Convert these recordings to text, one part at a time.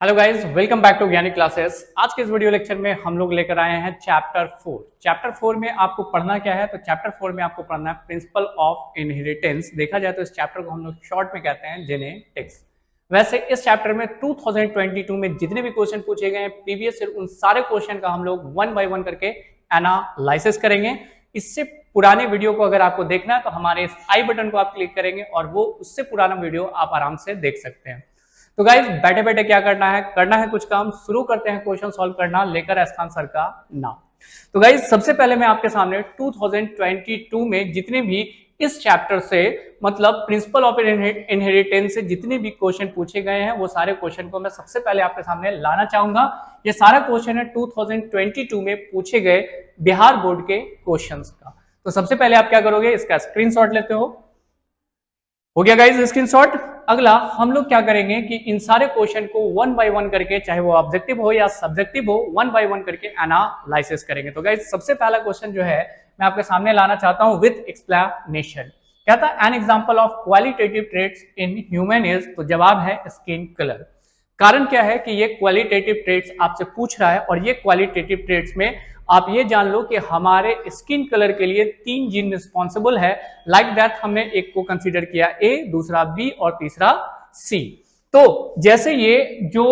Hello guys, welcome back to Gyani classes. आज के इस वीडियो लेक्चर में हम लोग लेकर आए हैं चैप्टर 4। चैप्टर 4 में आपको पढ़ना क्या है? तो चैप्टर 4 में आपको पढ़ना है प्रिंसिपल ऑफ इनहेरिटेंस। देखा जाए तो इस चैप्टर को हम लोग शॉर्ट में कहते हैं जेनेटिक्स। वैसे इस चैप्टर में 2022 में जितने भी क्वेश्चन पूछे गए हैं प्रीवियस ईयर, उन सारे क्वेश्चन का हम लोग वन बाय वन करके एनालाइसिस करेंगे। इससे पुराने वीडियो को अगर आपको देखना है तो हमारे इस आई बटन को आप क्लिक करेंगे और वो उससे पुराना वीडियो आप आराम से देख सकते हैं। तो गाइज बैठे बैठे क्या करना है कुछ काम। शुरू करते हैं क्वेश्चन सॉल्व करना, लेकर एहसान सर का नाम। तो गाइज सबसे पहले मैं आपके सामने 2022 में जितने भी इस चैप्टर से मतलब प्रिंसिपल ऑफ इनहेरिटेंस से जितने भी क्वेश्चन पूछे गए हैं वो सारे क्वेश्चन को मैं सबसे पहले आपके सामने लाना चाहूंगा। ये सारा क्वेश्चन है 2022 में पूछे गए बिहार बोर्ड के क्वेश्चंस का। तो सबसे पहले आप क्या करोगे, इसका स्क्रीनशॉट लेते हो गया गाइज स्क्रीनशॉट। अगला हम लोग क्या करेंगे कि इन सारे क्वेश्चन को वन बाय वन करके, चाहे वो ऑब्जेक्टिव हो या सब्जेक्टिव हो, वन बाय वन करके एनालाइसिस करेंगे। तो गाइज सबसे पहला क्वेश्चन जो है मैं आपके सामने लाना चाहता हूं विद एक्सप्लेनेशन। क्या था? An example of qualitative traits in human is. तो जवाब है स्किन कलर। कारण क्या है कि ये क्वालिटेटिव ट्रेट्स आपसे पूछ रहा है और ये क्वालिटेटिव ट्रेट्स में आप ये जान लो कि हमारे स्किन कलर के लिए 3 जीन रिस्पॉन्सिबल है। लाइक दैट हमने एक को कंसीडर किया ए, दूसरा बी और तीसरा सी। तो जैसे ये जो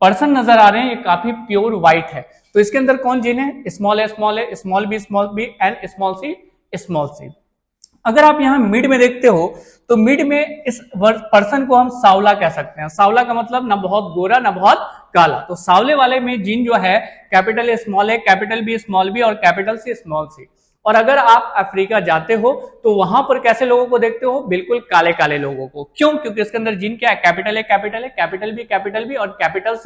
पर्सन नजर आ रहे हैं ये काफी प्योर व्हाइट है, तो इसके अंदर कौन जीन है? Small A, small B and small C. अगर आप यहाँ मिड में देखते हो तो मिड में इस पर्सन को हम सावला कह सकते हैं। सावला का मतलब ना बहुत गोरा ना बहुत काला। तो सावले वाले में जीन जो है capital A small A, capital B small B और कैपिटल सी स्मॉल सी। और अगर आप अफ्रीका जाते हो तो वहां पर कैसे लोगों को देखते हो? बिल्कुल काले काले लोगों को। क्यों? क्योंकि इसके अंदर जीन क्या है? Capital A capital A, capital B और कैपिटल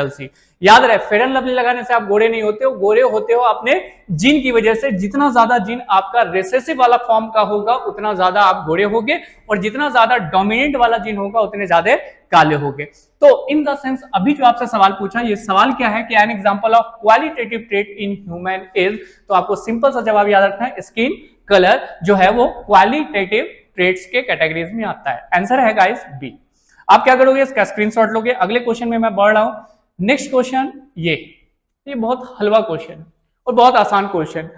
सी। याद रहे, फेयर एंड लवली लगाने से आप गोरे नहीं होते हो, गोरे होते हो अपने जीन की वजह से। जितना ज्यादा जीन आपका रिसेसिव वाला फॉर्म का होगा उतना ज्यादा आप गोरे होगे, और जितना ज्यादा डोमिनेंट वाला जीन होगा उतने ज्यादा काले होगे। तो इन द सेंस अभी जो आपसे सवाल पूछा, ये सवाल क्या है कि an example of qualitative trait in human is. तो आपको सिंपल सा जवाब याद रखना है, स्किन कलर जो है वो क्वालिटेटिव ट्रेट्स के कैटेगरीज में आता है। आंसर है गाइस बी। आप क्या करोगे? इसका स्क्रीनशॉट लोगे। अगले क्वेश्चन में मैं बढ़ रहा हूं। नेक्स्ट क्वेश्चन ये बहुत हलवा क्वेश्चन और बहुत आसान क्वेश्चन।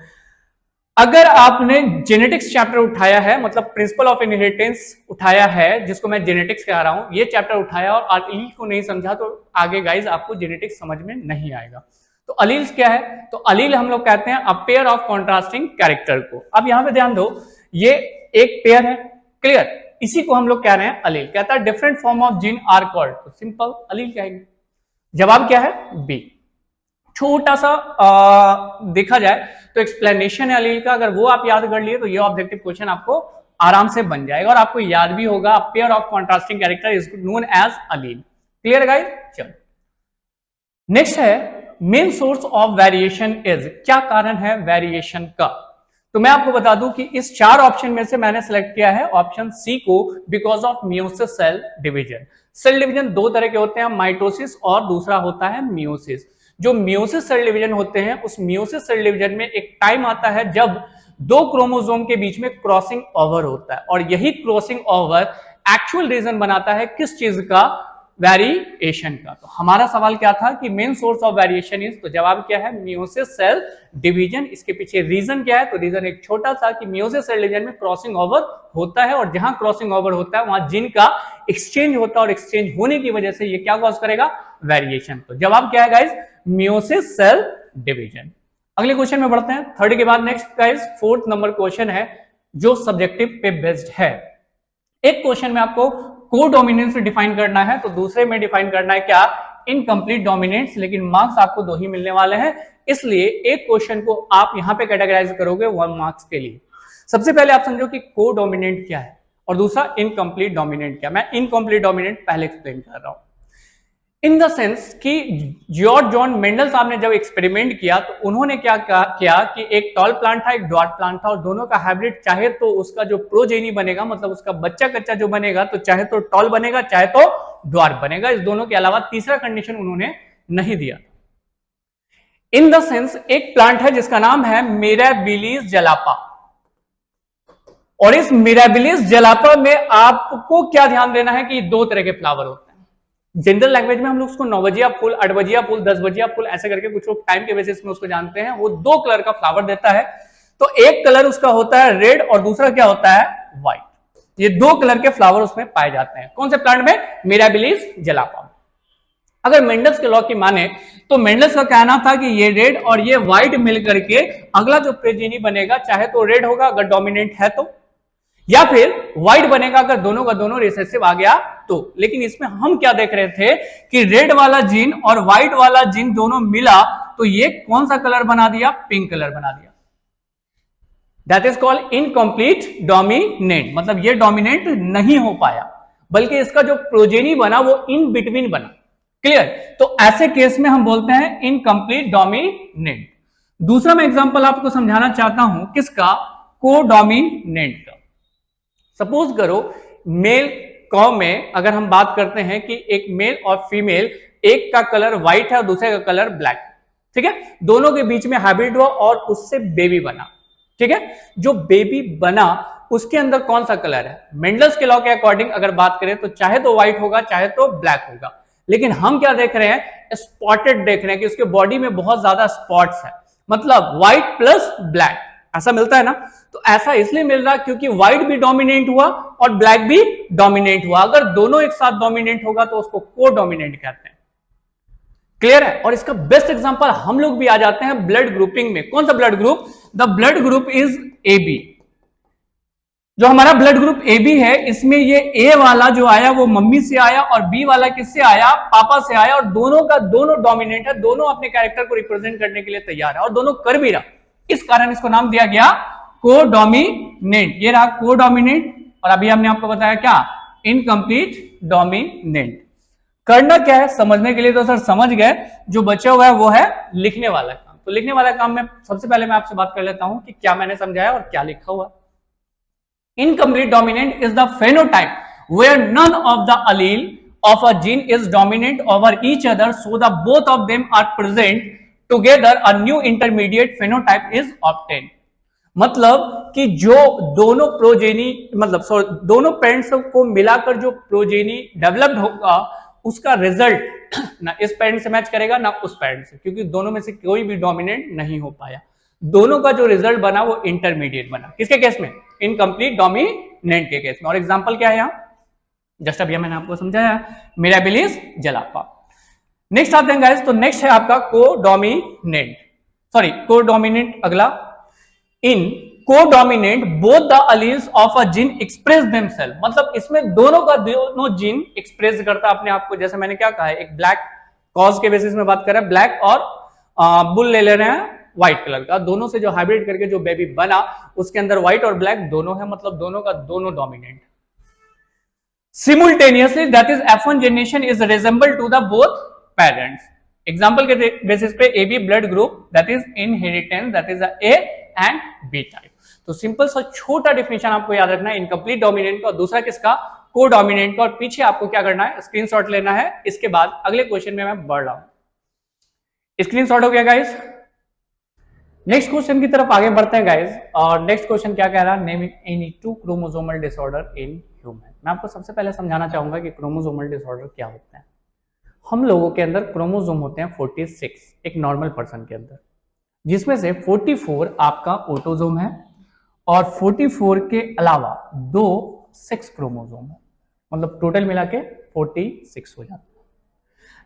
अगर आपने जेनेटिक्स चैप्टर उठाया है, मतलब प्रिंसिपल ऑफ इनहेरिटेंस उठाया है, जिसको मैं जेनेटिक्स कह रहा हूं, ये चैप्टर उठाया और अलील को नहीं समझा तो आगे गाइज आपको जेनेटिक्स समझ में नहीं आएगा। तो अलील क्या है? तो अलील हम लोग कहते हैं a pair of contrasting character को। अब यहां पे ध्यान दो, ये एक पेयर है, क्लियर? इसी को हम लोग कह रहे हैं अलील। कहता है different form of gene are called. तो सिंपल अलील कहेंगे। जवाब क्या है? बी। छोटा सा देखा जाए तो एक्सप्लेनेशन है अलील का, अगर वो आप याद कर लिए तो ये ऑब्जेक्टिव क्वेश्चन आपको आराम से बन जाएगा और आपको याद भी होगा। Pair of contrasting character is known as allele. Clear guys? चलो नेक्स्ट है main source of variation is. क्या कारण है वेरिएशन का? तो मैं आपको बता दूं कि इस 4 ऑप्शन में से मैंने सिलेक्ट किया है ऑप्शन सी को, because of meiosis cell division. Cell division 2 तरह के होते हैं, माइटोसिस और दूसरा होता है मियोसिस। जो मियोसिस सेल डिवीजन होते हैं, उस मियोसिस सेल डिवीजन में एक टाइम आता है जब 2 क्रोमोसोम के बीच में क्रॉसिंग ओवर होता है, और यही क्रॉसिंग ओवर एक्चुअल रीजन बनाता है किस चीज का? वेरिएशन का। तो हमारा सवाल क्या था कि main source of variation is, तो जवाब क्या है? Meiosis cell division. इसके पीछे रीजन क्या है? तो रीजन एक छोटा सा कि मियोसिस सेल डिवीजन में क्रॉसिंग ओवर होता है, और जहां क्रॉसिंग ओवर होता है वहां जीन का एक्सचेंज होता है, और एक्सचेंज होने की वजह से ये क्या कॉज करेगा? वेरिएशन। तो जवाब क्या है गाइज? Meiosis cell division. अगले क्वेश्चन में बढ़ते हैं, थर्ड के बाद next guys 4th number question है जो सब्जेक्टिव पे बेस्ड है। एक क्वेश्चन में आपको कोडोमिनेंस डिफाइन करना है, तो दूसरे में डिफाइन करना है क्या? Incomplete dominance. लेकिन मार्क्स आपको 2 ही मिलने वाले हैं, इसलिए एक क्वेश्चन को आप यहां पे कैटेगराइज करोगे 1 मार्क्स के लिए। सबसे पहले आप समझो कि कोडोमिनेंट क्या है और दूसरा इनकम्प्लीट डोमिनेंट क्या। मैं इनकम्प्लीट डोमिनेंट पहले एक्सप्लेन कर रहा हूं। इन द सेंस कि जॉर्ज जॉन मेंडल साहब ने जब एक्सपेरिमेंट किया तो उन्होंने क्या किया कि एक टॉल प्लांट था, एक ड्वार्फ प्लांट था, और दोनों का हाइब्रिड चाहे तो उसका जो प्रोजेनी बनेगा, मतलब उसका बच्चा कच्चा जो बनेगा, तो चाहे तो टॉल बनेगा चाहे तो ड्वार्फ बनेगा। इस दोनों के अलावा तीसरा कंडीशन उन्होंने नहीं दिया। इन द सेंस एक प्लांट है जिसका नाम है मिराबिलिस जलापा, और इस मिराबिलिस जलापा में आपको क्या ध्यान देना है कि 2 तरह के फ्लावर होते हैं। जनरल लैंग्वेज में हम लोग उसको 9 बजिया फूल, 8 बजिया फूल, 10 बजिया फूल ऐसे करके कुछ लोग टाइम के बेसिस में उसको जानते हैं। वो 2 कलर का फ्लावर देता है। तो एक कलर उसका होता है रेड और दूसरा क्या होता है व्हाइट। ये 2 कलर के फ्लावर उसमें पाए जाते हैं। कौन से प्लांट में? मिराबिलिस जलापा। अगर मेंडल्स के लॉ की माने तो मेंडल्स का कहना था कि ये रेड और ये व्हाइट मिलकर के अगला जो प्रोजेनी बनेगा, चाहे तो रेड होगा अगर डोमिनेंट है तो, या फिर व्हाइट बनेगा अगर दोनों का दोनों रिसेसिव आ गया तो। लेकिन इसमें हम क्या देख रहे थे कि रेड वाला जीन और व्हाइट वाला जीन दोनों मिला तो ये कौन सा कलर बना दिया? पिंक कलर बना दिया। That is called incomplete dominant. मतलब ये डोमिनेंट नहीं हो पाया, बल्कि इसका जो प्रोजेनी बना वो इन बिटवीन बना। क्लियर? तो ऐसे केस में हम बोलते हैं इनकम्प्लीट डोमिनेंट। दूसरा मैं एग्जांपल आपको समझाना चाहता हूं, किसका? कोडोमिनेंट का। सपोज करो मेल कॉ में अगर हम बात करते हैं कि एक मेल और फीमेल, एक का कलर व्हाइट है और दूसरे का कलर ब्लैक, ठीक है, दोनों के बीच में हाइब्रिड हुआ और उससे बेबी बना। ठीक है, जो बेबी बना उसके अंदर कौन सा कलर है? मेंडल्स के लॉ के अकॉर्डिंग अगर बात करें तो चाहे तो व्हाइट होगा चाहे तो ब्लैक होगा। लेकिन हम क्या देख रहे हैं? स्पॉटेड देख रहे हैं कि उसके बॉडी में बहुत ज्यादा स्पॉट्स है, मतलब व्हाइट प्लस ब्लैक ऐसा मिलता है ना। तो ऐसा इसलिए मिल रहा क्योंकि व्हाइट भी डोमिनेंट हुआ और ब्लैक भी डोमिनेंट हुआ। अगर दोनों एक साथ डोमिनेंट होगा तो उसको कोडोमिनेंट कहते हैं। क्लियर है? और इसका बेस्ट एग्जांपल हम लोग भी आ जाते हैं ब्लड ग्रुपिंग में। कौन सा blood group? The blood group is AB। जो हमारा ब्लड ग्रुप AB है, इसमें ये A वाला जो आया वो मम्मी से आया और B वाला किससे आया? पापा से आया। और दोनों का दोनों डोमिनेंट है, दोनों अपने कैरेक्टर को रिप्रेजेंट करने के लिए तैयार है और दोनों कर भी रहा। इस कारण इसको नाम दिया गया कोडोमिनेंट। ये रहा कोडोमिनेंट। और अभी हमने आपको बताया क्या? Incomplete dominant. करना क्या है समझने के लिए तो सर समझ गए, जो बचा हुआ है वो है लिखने वाला काम। तो लिखने वाला काम में सबसे पहले मैं आपसे बात कर लेता हूं कि क्या मैंने समझाया और क्या लिखा हुआ। Incomplete dominant is the phenotype where none of the allele of a gene is dominant over each other, so the both of them are present together, a new intermediate phenotype is obtained। मतलब कि जो दोनों progeny, मतलब दोनों parents को मिलाकर जो progeny developed होगा उसका रिजल्ट ना इस पेरेंट से मैच करेगा ना उस पेरेंट से, क्योंकि दोनों में से कोई भी डोमिनेंट नहीं हो पाया। दोनों का जो रिजल्ट बना वो इंटरमीडिएट बना। किसके केस में? इनकम्प्लीट डोमिनेंट के केस में। और एग्जांपल क्या है यहां? जस्ट अभी मैंने आपको समझाया, मिराबिलिस जलापा। नेक्स्ट आते हैं गाइस, तो नेक्स्ट है आपका कोडोमिनेंट, सॉरी कोडोमिनेंट अगला। In codominant both the alleles of a gene express themselves. मतलब इसमें दोनों का दोनों जीन एक्सप्रेस करता है अपने आप को। जैसे मैंने क्या कहा है, एक ब्लैक कॉज के बेसिस में बात कर रहे हैं, ब्लैक और बुल ले रहे हैं व्हाइट कलर का। दोनों से जो हाइब्रिड करके जो बेबी बना उसके अंदर व्हाइट और ब्लैक दोनों है, मतलब दोनों का दोनों dominant. Simultaneously that is F1 generation is resemble to the both parents. Example के बेसिस पे AB blood group that is inheritance, that is A and B type. तो सिंपल सा छोटा डेफिनेशन आपको याद रखना है, इनकम्प्लीट डोमिनेंट का, दूसरा किसका? कोडोमिनेंट का। और पीछे आपको क्या करना है? स्क्रीनशॉट लेना है। इसके बाद अगले क्वेश्चन में मैं बढ़ रहा हूं। स्क्रीनशॉट हो गया गाइस? नेक्स्ट क्वेश्चन की तरफ आगे बढ़ते हैं गाइस। और नेक्स्ट क्वेश्चन क्या कह रहा है? Name any 2 chromosomal disorder in human. मैं आपको सबसे पहले समझाना चाहूंगा कि क्रोमोसोमल डिसऑर्डर क्या होता है। हम लोगों के अंदर क्रोमोसोम होते हैं 46 एक नॉर्मल पर्सन के अंदर, जिसमें से 44 आपका ऑटोसोम है और 44 के अलावा 2 सेक्स क्रोमोसोम है, मतलब टोटल मिला के 46 हो जाता है।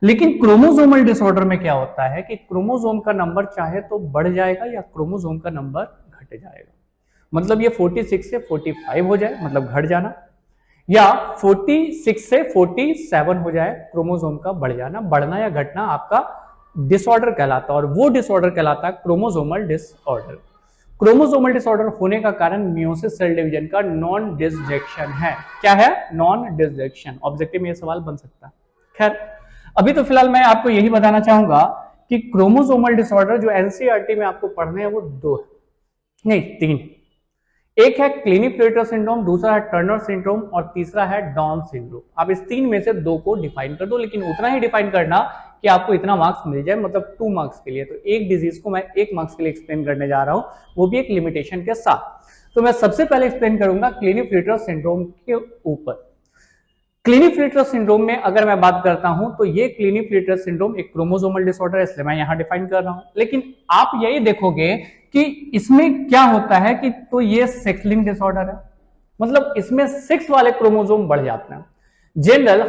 लेकिन क्रोमोसोमल डिसऑर्डर में क्या होता है कि क्रोमोसोम का नंबर चाहे तो बढ़ जाएगा या क्रोमोसोम का नंबर घट जाएगा। मतलब ये 46 से 45 हो जाए, मतलब घट जाना, या 46 से 47 हो जाए, क्रोमोसोम का बढ़ जाना। बढ़ना या घटना आपका डिसऑर्डर कहलाता है और वो डिसऑर्डर कहलाता है क्रोमोसोमल डिसऑर्डर। क्रोमोसोमल डिसऑर्डर होने का कारण मियोसिस सेल डिवीजन का नॉन डिसजेक्शन है। क्या है? नॉन डिसजेक्शन। ऑब्जेक्टिव में ये सवाल बन सकता है। खैर अभी तो फिलहाल मैं आपको यही बताना चाहूंगा कि क्रोमोसोमल डिसऑर्डर जो एनसीईआरटी में आपको पढ़ने हैं वो 2 नहीं 3। एक है क्लिनिक-फ्लेटर सिंड्रोम, दूसरा है टर्नर सिंड्रोम और तीसरा है डाउन सिंड्रोम। आप इस 3 में से 2 को डिफाइन कर दो, लेकिन उतना ही डिफाइन करना कि आपको इतना मार्क्स मिल जाए, मतलब 2 मार्क्स के लिए। तो एक डिजीज को मैं 1 मार्क्स के लिए एक्सप्लेन करने जा रहा हूं, वो भी एक लिमिटेशन के साथ। तो मैं सबसे पहले एक्सप्लेन करूंगा क्लिनिक-फ्लेटर सिंड्रोम के ऊपर। क्लिनीफेल्टर सिंड्रोम में अगर मैं बात करता हूं तो ये क्लिनीफेल्टर सिंड्रोम एक क्रोमोसोमल डिसऑर्डर है, इसलिए मैं यहां डिफाइन कर रहा हूं। लेकिन आप यही देखोगे कि इसमें क्या होता है कि तो ये सेक्स लिंक डिसऑर्डर है, मतलब इसमें 6 वाले क्रोमोसोम बढ़ जाते हैं। जनरल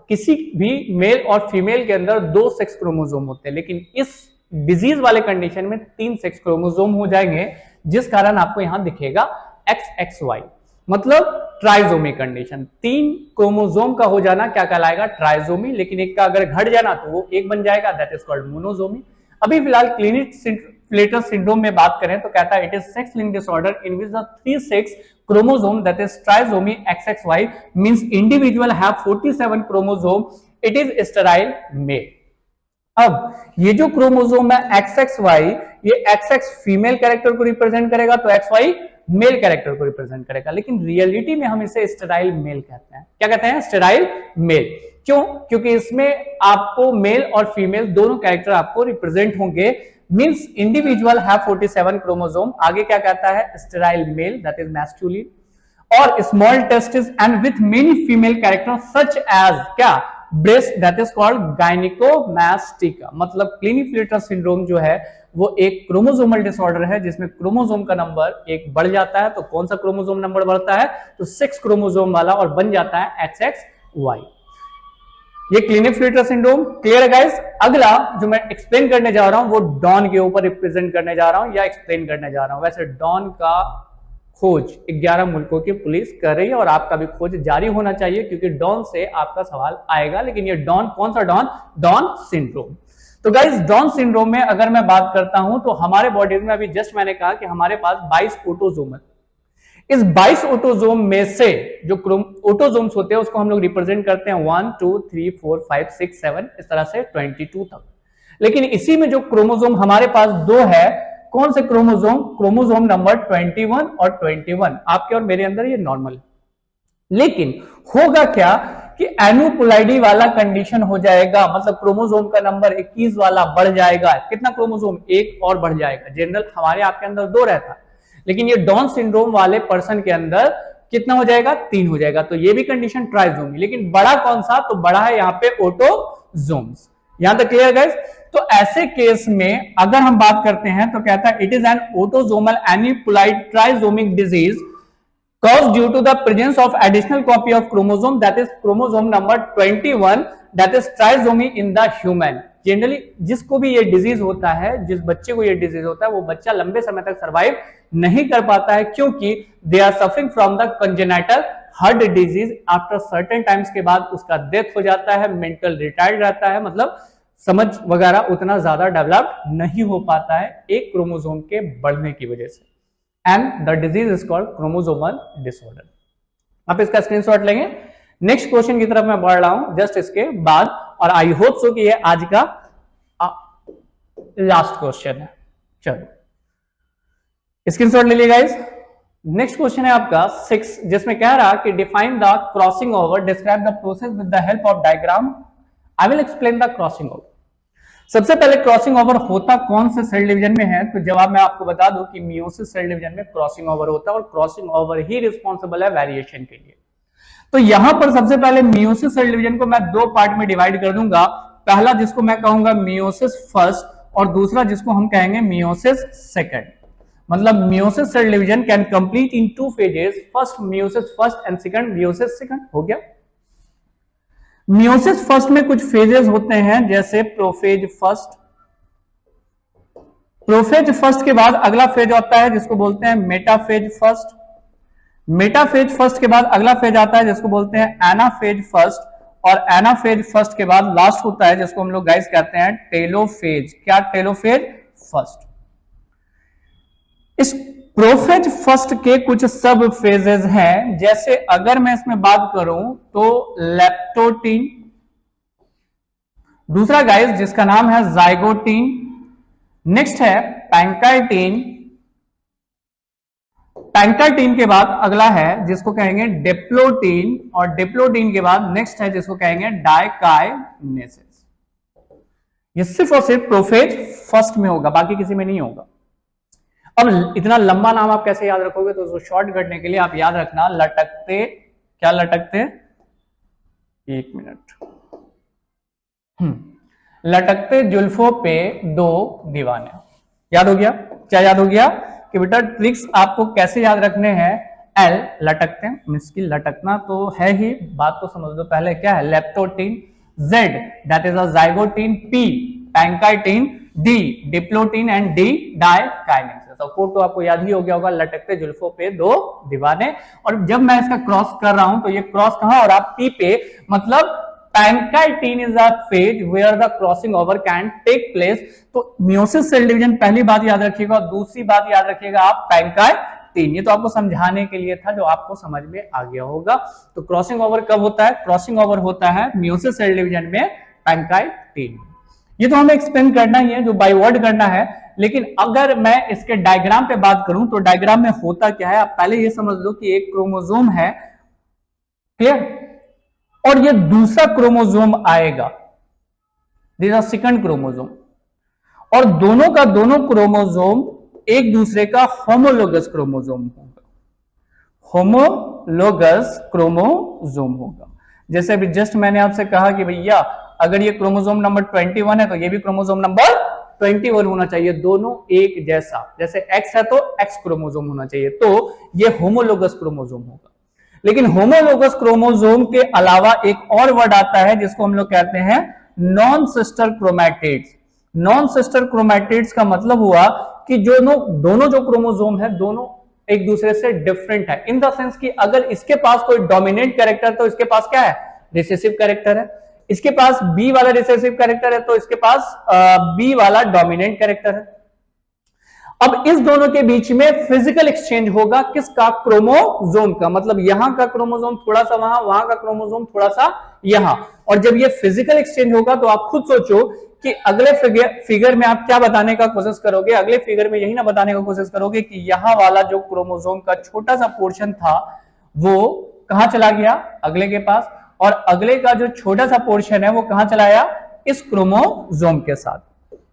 किसी भी मेल और फीमेल के अंदर 2 सेक्स क्रोमोसोम होते हैं, लेकिन इस डिजीज वाले कंडीशन में 3 सेक्स क्रोमोसोम हो जाएंगे, जिस कारण आपको यहां दिखेगा XXY, मतलब ट्राइजोमी कंडीशन। 3 क्रोमोसोम का हो जाना क्या कहलाएगा? ट्राइजोमी। लेकिन एक का अगर घट जाना तो वो एक बन जाएगा, दैट इज कॉल्ड मोनोजोमी। अभी फिलहाल क्लिनीफेल्टर सिंड्रोम में बात करें तो कहता है it is sex link disorder in which the 3 sex chromosome that is trisomy XXY means individual have 47 chromosome, it is sterile male। अब ये जो क्रोमोसोम है XXY, ये XX फीमेल कैरेक्टर को रिप्रेजेंट करेगा तो XY मेल कैरेक्टर को represent करेगा, लेकिन रियलिटी में हम इसे स्टेराइल मेल कहते हैं। क्या कहते हैं? Sterile male. क्यों? क्योंकि इसमें आपको मेल और फीमेल दोनों कैरेक्टर आपको रिप्रेजेंट होंगे, मींस इंडिविजुअल हैव 47 क्रोमोसोम। आगे क्या कहता है? Sterile male that is masculine और small testis and with many female character such as क्या? Breast that is called gynaecomastia. मतलब क्लिनीफेल्टर सिंड्रोम जो है वो एक क्रोमोसोमल डिसऑर्डर है जिसमें क्रोमोसोम का नंबर एक बढ़ जाता है। तो कौन सा क्रोमोसोम नंबर बढ़ता है? तो 6 क्रोमोसोम वाला, और बन जाता है XXY। ये क्लिनीफेल्टर सिंड्रोम क्लियर है गाइस। अगला जो मैं एक्सप्लेन करने जा रहा हूं वो डॉन के ऊपर रिप्रेजेंट करने जा रहा हूं या एक्सप्लेन करने जा रहा हूं। वैसे डॉन का खोज 11 मुल्कों की पुलिस कर रही है और आपका भी खोज जारी होना चाहिए, क्योंकि डॉन से आपका सवाल आएगा। लेकिन ये डॉन कौन सा डॉन? Down syndrome. तो गाइस डॉन सिंड्रोम में अगर मैं बात करता हूं तो हमारे बॉडी में अभी जस्ट मैंने कहा कि हमारे पास 22 ऑटोजोम है। इस 22 ऑटोजोम में से जो ऑटोजोम्स होते हैं उसको हम लोग रिप्रेजेंट करते हैं 1 2 3 4 5 6 7 इस तरह से 22 तक। लेकिन इसी में जो क्रोमोसोम हमारे पास 2 है, कौन से क्रोमोसोम? क्रोमोसोम नंबर 21 और 21 आपके और मेरे अंदर ये नॉर्मल है। लेकिन होगा क्या कि एनुपुलाइडी वाला कंडीशन हो जाएगा, मतलब क्रोमोसोम का नंबर 21 वाला बढ़ जाएगा। कितना क्रोमोसोम? एक और बढ़ जाएगा। जनरल हमारे आपके अंदर 2 रहता, लेकिन ये डाउन सिंड्रोम वाले पर्सन के अंदर कितना हो जाएगा? 3 हो जाएगा। तो ये भी कंडीशन ट्राइजोमी। लेकिन बड़ा कौन सा? तो बड़ा है यहाँ पे ऑटोजोम्स। यहां तक क्लियर गाइस? तो ऐसे केस में अगर हम बात करते हैं तो कहता है it is an autosomal aneuploid trisomic disease caused due to the presence of additional copy of chromosome that is chromosome number 21 that is trisomy in the human। Generally जिसको भी ये डिजीज होता है, जिस बच्चे को ये डिजीज होता है, वो बच्चा लंबे समय तक सर्वाइव नहीं कर पाता है, क्योंकि they are suffering from the congenital heart disease. After certain times के बाद उसका डेथ हो जाता है, मेंटल रिटायर्ड रहता है, मतलब समझ वगैरह उतना ज्यादा डेवलप नहीं हो पाता है एक क्रोमोसोम के बढ़ने की वजह से। And the disease is called chromosomal disorder. आप इसका स्क्रीनशॉट लेंगे। नेक्स्ट क्वेश्चन की तरफ मैं बढ़ रहा हूं जस्ट इसके बाद, और आई होप सो कि ये आज का लास्ट क्वेश्चन है। चलो स्क्रीनशॉट ले लीजिए गाइस। नेक्स्ट क्वेश्चन है आपका 6, जिसमें कह रहा कि define the crossing over, describe the process with the help of diagram. I will explain the crossing over. सबसे पहले क्रॉसिंग ओवर होता कौन से सेल डिवीजन में है? तो जवाब मैं आपको बता दूं कि मियोसिस सेल डिवीजन में क्रॉसिंग ओवर होता है, और क्रॉसिंग ओवर ही रिस्पॉन्सिबल है वेरिएशन के लिए। तो यहां पर सबसे पहले मियोसिस सेल डिवीजन को मैं 2 पार्ट में डिवाइड कर दूंगा। पहला जिसको मैं कहूंगा मियोसिस फर्स्ट, और दूसरा जिसको हम कहेंगे मियोसिस सेकंड। मतलब meiosis cell division can complete in 2 phases, first meiosis first and second meiosis second. हो गया। मियोसिस फर्स्ट में कुछ फेजेस होते हैं, जैसे प्रोफेज फर्स्ट। प्रोफेज फर्स्ट के बाद अगला फेज आता है जिसको बोलते हैं मेटाफेज फर्स्ट। मेटाफेज फर्स्ट के बाद अगला फेज आता है जिसको बोलते हैं एनाफेज फर्स्ट, और एनाफेज फर्स्ट के बाद लास्ट होता है जिसको हम लोग गाइस कहते हैं टेलोफेज। क्या? Telophase first. इस प्रोफेज फर्स्ट के कुछ सब फेजेस हैं, जैसे अगर मैं इसमें बात करूं तो लेप्टोटीन, दूसरा गाइस जिसका नाम है जाइगोटीन, नेक्स्ट है पैंकाइटीन। पैंकाइटीन के बाद अगला है जिसको कहेंगे डिप्लोटीन, और डिप्लोटीन के बाद नेक्स्ट है जिसको कहेंगे डाइकाइनेसिस। ये सिर्फ और सिर्फ प्रोफेज फर्स्ट में होगा, बाकी किसी में नहीं होगा। अब इतना लंबा नाम आप कैसे याद रखोगे? तो शॉर्ट करने के लिए आप याद रखना लटकते, क्या लटकते? एक मिनट। लटकते जुल्फों पे दो दीवाने। याद हो गया? क्या याद हो गया कि बेटा ट्रिक्स आपको कैसे याद रखने हैं। एल लटकते हैं, मींस की लटकना तो है ही, बात तो समझ लो पहले क्या है, leptotene. Z that is a zygotene. P pachytene. D diplotene and D diakinesis. तो फोटो आपको याद ही हो गया होगा, लटकते जुल्फों पे दो दीवाने। और जब मैं इसका क्रॉस कर रहा हूं तो ये क्रॉस कहां, और आप पी पे, मतलब pachytene is a phase where the crossing over can take place. तो मियोसिस सेल डिवीजन पहली बात याद रखिएगा, और दूसरी बात याद रखिएगा आप पैंकाइटिन। ये तो आपको समझाने के लिए था, जो आपको समझ में आ गया होगा। तो क्रॉसिंग ओवर कब होता है? क्रॉसिंग ओवर होता है मियोसिस सेल डिवीजन में पैंकाइटिन। ये तो हमें एक्सप्लेन करना ही है, जो बाय वर्ड करना है। लेकिन अगर मैं इसके डायग्राम पे बात करूं तो डायग्राम में होता क्या है, आप पहले ये समझ लो कि एक क्रोमोसोम है, क्लियर, और ये दूसरा क्रोमोसोम आएगा, दिस इज सेकंड क्रोमोसोम, और दोनों का दोनों क्रोमोसोम एक दूसरे का होमोलोगस क्रोमोसोम होगा। होमोलोगस क्रोमोसोम होगा। जैसे अभी जस्ट मैंने आपसे कहा कि भैया अगर ये क्रोमोसोम नंबर 21 है तो ये भी क्रोमोसोम नंबर 21 होना चाहिए, दोनों एक जैसा। जैसे एक्स है तो एक्स क्रोमोसोम होना चाहिए, तो ये होमोलोगस क्रोमोसोम होगा। लेकिन होमोलोगस क्रोमोसोम के अलावा एक और वर्ड आता है जिसको हम लोग कहते हैं non sister chromatids. Non sister chromatids का मतलब हुआ कि दोनों जो क्रोमोसोम है दोनों एक दूसरे से डिफरेंट है, इन द सेंस कि अगर इसके पास कोई डोमिनेंट कैरेक्टर तो इसके पास क्या है, रिसेसिव कैरेक्टर है। इसके पास बी वाला रिसेसिव कैरेक्टर है तो इसके पास बी वाला डोमिनेंट कैरेक्टर है। अब इस दोनों के बीच में फिजिकल एक्सचेंज होगा, किसका, क्रोमोसोम का। मतलब यहां का क्रोमोसोम थोड़ा सा वहां, वहां का क्रोमोसोम थोड़ा सा यहां। और जब ये फिजिकल एक्सचेंज होगा तो आप खुद सोचो कि अगले फिगर में आप क्या बताने का कोशिश करोगे। अगले फिगर में यही ना बताने का कोशिश करोगे कि यहां वाला जो क्रोमोसोम का छोटा सा पोर्शन था वो कहां चला गया, अगले के पास, और अगले का जो छोटा सा पोर्शन है वो कहां चला गया, इस क्रोमोसोम के साथ।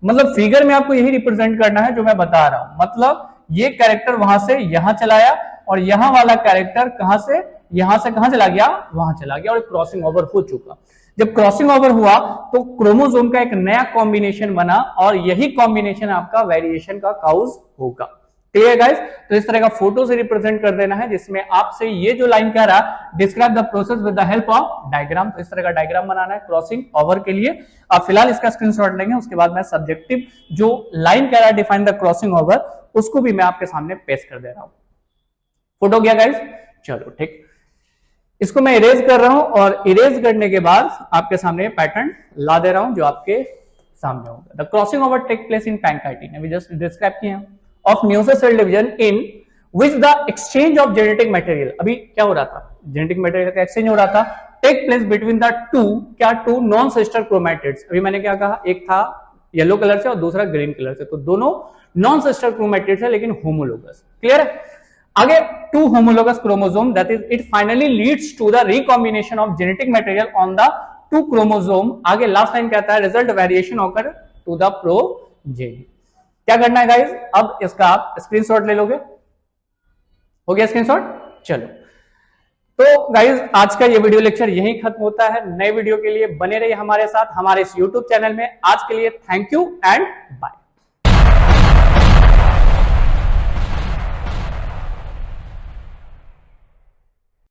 मतलब फिगर में आपको यही रिप्रेजेंट करना है जो मैं बता रहा हूं। मतलब ये कैरेक्टर वहां से यहां चलाया और यहां वाला कैरेक्टर कहां से, यहां से कहां चला गया, वहां चला गया, और क्रॉसिंग ओवर हो चुका। जब क्रॉसिंग ओवर हुआ तो क्रोमोसोम का एक नया कॉम्बिनेशन बना, और यही कॉम्बिनेशन आपका वेरिएशन का काउज होगा। Clear guys? तो इस तरह का फोटो से रिप्रेजेंट कर देना है, जिसमें आपसे ये जो लाइन कह रहा, describe the process with the help of diagram. तो इस तरह का डायग्राम बनाना है क्रॉसिंग ओवर के लिए। आप फिलहाल इसका स्क्रीनशॉट लेंगे, उसके बाद मैं सब्जेक्टिव जो लाइन कह रहा है डिफाइन द क्रॉसिंग ओवर, उसको भी मैं आपके सामने पेश कर दे रहा हूं। फोटो गया गाइस? चलो ठीक, इसको मैं इरेज कर रहा हूं, और इरेज करने के बाद आपके सामने पैटर्न ला दे रहा हूं जो आपके सामने होगा। The crossing over take place in pachytene, अभी जस्ट डिस्क्राइब किए हैं, of meiosis cell division in which the exchange of genetic material. अभी क्या हो रहा था, जेनेटिक मटेरियल का एक्सचेंज हो रहा था, take place between the two, क्या, टू नॉन सिस्टर क्रोमैटिड्स। अभी मैंने क्या कहा, एक था येलो कलर से और दूसरा ग्रीन कलर से, तो दोनों नॉन सिस्टर क्रोमैटिड्स है लेकिन होमोलोगस। क्लियर है? आगे two homologous chromosome, that is it finally leads to the recombination of genetic material on the two chromosome. आगे लास्ट लाइन कहता है result variation occur to the progeny. क्या करना है गाइस, अब इसका आप स्क्रीनशॉट ले लोगे। हो गया स्क्रीनशॉट? चलो, तो गाइस आज का ये वीडियो लेक्चर यहीं खत्म होता है। नए वीडियो के लिए बने रहिए हमारे साथ हमारे इस YouTube चैनल में। आज के लिए थैंक यू एंड बाय।